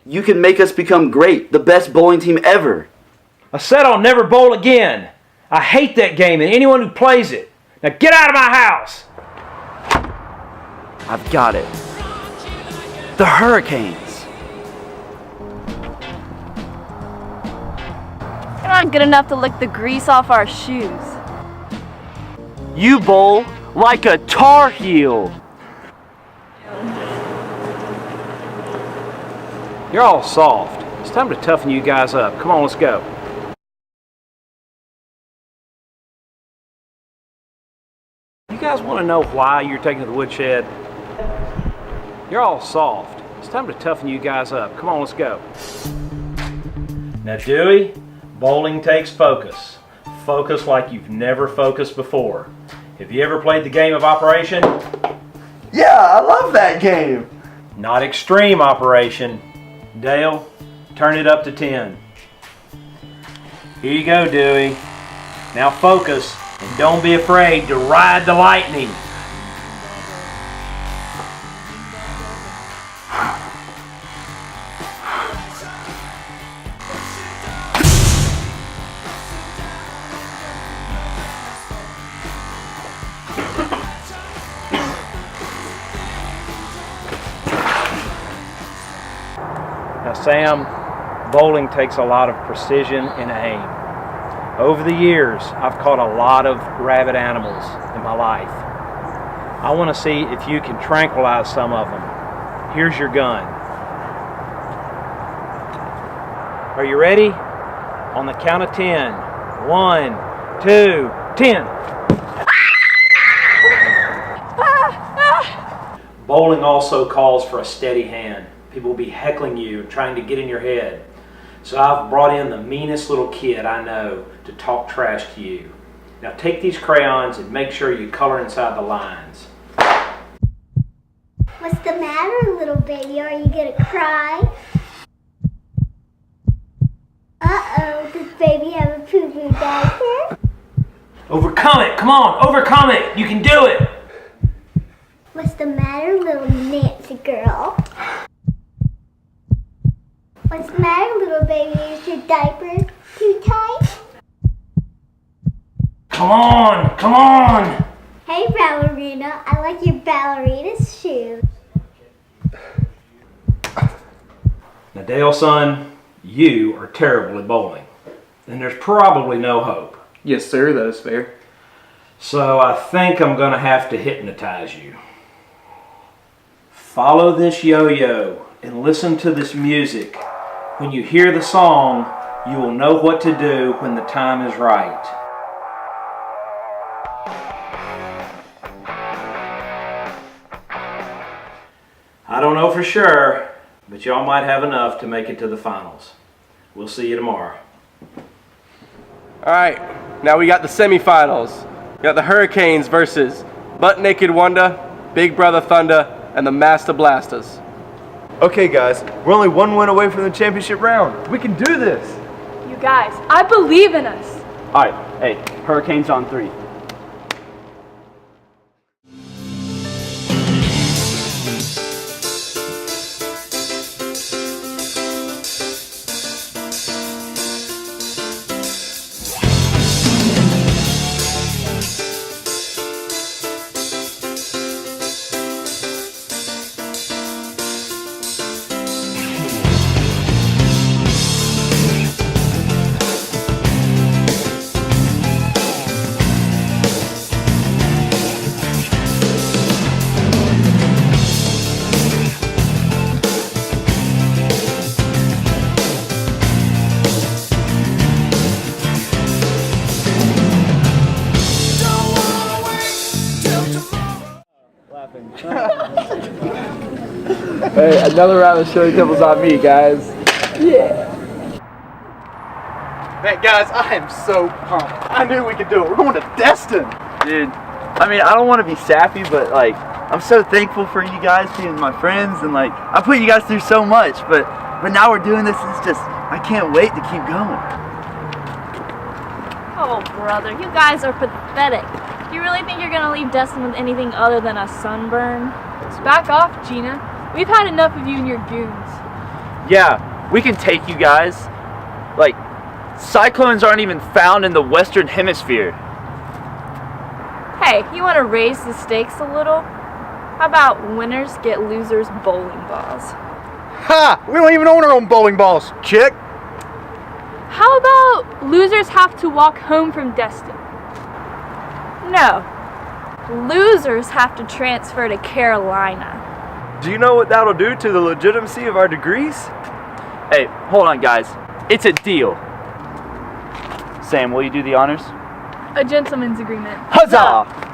You can make us become great, the best bowling team ever. I said I'll never bowl again. I hate that game and anyone who plays it. Now get out of my house! I've got it. The Hurricanes. You're not good enough to lick the grease off our shoes. You bowl like a Tar Heel. You're all soft. It's time to toughen you guys up. Come on, let's go. You guys want to know why you're taking to the woodshed? You're all soft. It's time to toughen you guys up. Come on, let's go. Now, Dewey, bowling takes focus. Focus like you've never focused before. Have you ever played the game of Operation? Yeah, I love that game. Not extreme Operation. Dale, turn it up to 10. Here you go, Dewey. Now focus and don't be afraid to ride the lightning. Now, Sam, bowling takes a lot of precision and aim. Over the years, I've caught a lot of rabid animals in my life. I want to see if you can tranquilize some of them. Here's your gun. Are you ready? On the count of 10. 1, 2, 10. Bowling also calls for a steady hand. People will be heckling you and trying to get in your head. So I've brought in the meanest little kid I know to talk trash to you. Now take these crayons and make sure you color inside the lines. What's the matter, little baby? Are you gonna cry? Uh-oh, does baby have a poo-poo diaper? Overcome it! Come on, overcome it! You can do it! What's the matter, little Nancy girl? What's the matter, little baby? Is your diaper too tight? Come on! Come on! Hey, ballerina, I like your ballerina's shoes. Now, Dale, son, you are terrible at bowling. And there's probably no hope. Yes, sir, that is fair. So I think I'm going to have to hypnotize you. Follow this yo-yo and listen to this music. When you hear the song, you will know what to do when the time is right. I don't know for sure, but y'all might have enough to make it to the finals. We'll see you tomorrow. All right, now we got the semifinals. We got the Hurricanes versus Butt Naked Wonder, Big Brother Thunder, and the Master Blasters. Okay guys, we're only one win away from the championship round. We can do this. You guys, I believe in us. All right, hey, Hurricanes on 3. Hey, another round of Shirley Temples on me, guys. Yeah. Man, guys, I am so pumped. I knew we could do it. We're going to Destin. Dude, I mean, I don't want to be sappy, but like, I'm so thankful for you guys being my friends, and like, I put you guys through so much, but now we're doing this, and it's just, I can't wait to keep going. Oh, brother, you guys are pathetic. Do you really think you're gonna leave Destin with anything other than a sunburn? Back off, Gina. We've had enough of you and your goons. Yeah, we can take you guys. Like, cyclones aren't even found in the Western Hemisphere. Hey, you want to raise the stakes a little? How about winners get losers bowling balls? Ha! We don't even own our own bowling balls, chick. How about losers have to walk home from Destin? No. Losers have to transfer to Carolina. Do you know what that'll do to the legitimacy of our degrees? Hey, hold on, guys. It's a deal. Sam, will you do the honors? A gentleman's agreement. Huzzah!